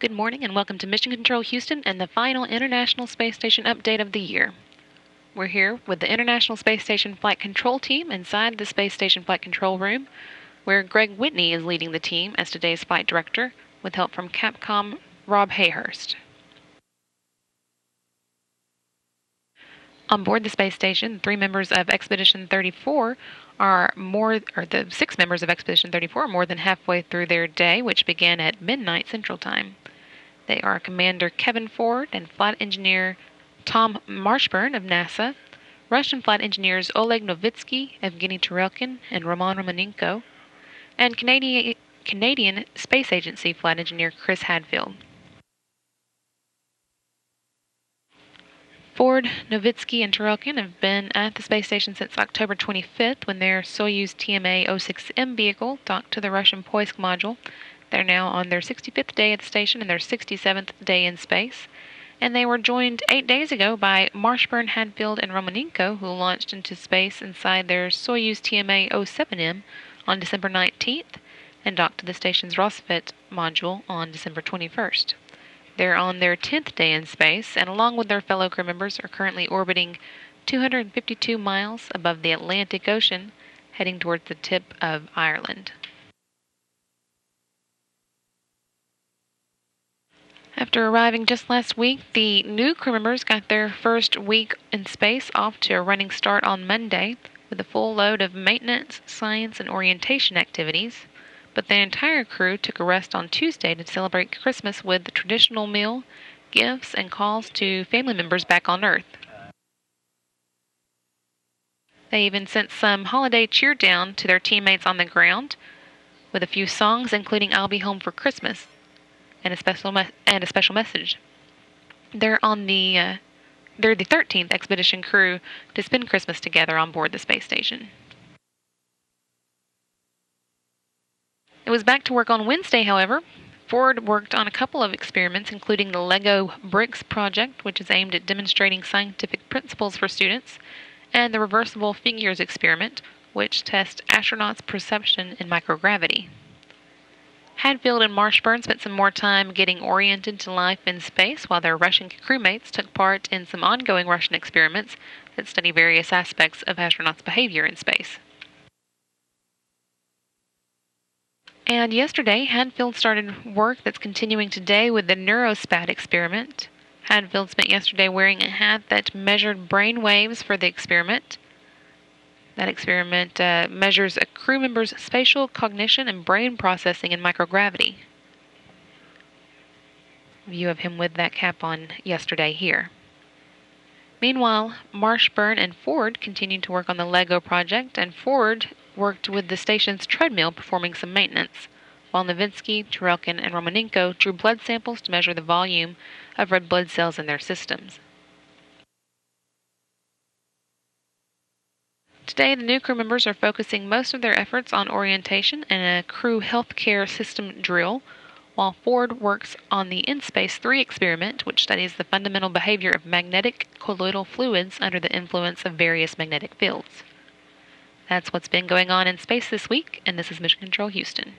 Good morning and welcome to Mission Control Houston and the final International Space Station update of the year. We're here with the International Space Station Flight Control Team inside the Space Station Flight Control Room, where Greg Whitney is leading the team as today's flight director with help from Capcom Rob Hayhurst. On board the space station, the 6 members of Expedition 34 are more than halfway through their day, which began at midnight Central Time. They are Commander Kevin Ford and Flight Engineer Tom Marshburn of NASA, Russian flight engineers Oleg Novitsky, Evgeny Turelkin, and Roman Romanenko, and Canadian Space Agency flight engineer Chris Hadfield. Ford, Novitsky, and Turelkin have been at the space station since October 25th when their Soyuz TMA-06M vehicle docked to the Russian Poisk module. They're now on their 65th day at the station and their 67th day in space. And they were joined 8 days ago by Marshburn, Hadfield, and Romanenko, who launched into space inside their Soyuz TMA-07M on December 19th and docked to the station's Rosvet module on December 21st. They're on their 10th day in space, and along with their fellow crew members are currently orbiting 252 miles above the Atlantic Ocean, heading towards the tip of Ireland. After arriving just last week, the new crew members got their first week in space off to a running start on Monday with a full load of maintenance, science, and orientation activities. But the entire crew took a rest on Tuesday to celebrate Christmas with the traditional meal, gifts, and calls to family members back on Earth. They even sent some holiday cheer down to their teammates on the ground with a few songs, including "I'll Be Home for Christmas" and a special message. They're the 13th expedition crew to spend Christmas together on board the space station. It was back to work on Wednesday, however. Ford worked on a couple of experiments, including the Lego Bricks project, which is aimed at demonstrating scientific principles for students, and the reversible figures experiment, which tests astronauts' perception in microgravity. Hadfield and Marshburn spent some more time getting oriented to life in space, while their Russian crewmates took part in some ongoing Russian experiments that study various aspects of astronauts' behavior in space. And yesterday, Hadfield started work that's continuing today with the NeuroSpat experiment. Hadfield spent yesterday wearing a hat that measured brain waves for the experiment. That experiment measures a crew member's spatial cognition and brain processing in microgravity. View of him with that cap on yesterday here. Meanwhile, Marshburn and Ford continued to work on the Lego project, and Ford worked with the station's treadmill performing some maintenance, while Novitsky, Turelkin, and Romanenko drew blood samples to measure the volume of red blood cells in their systems. Today, the new crew members are focusing most of their efforts on orientation and a crew healthcare system drill, while Ford works on the InSpace 3 experiment, which studies the fundamental behavior of magnetic colloidal fluids under the influence of various magnetic fields. That's what's been going on in space this week, and this is Mission Control Houston.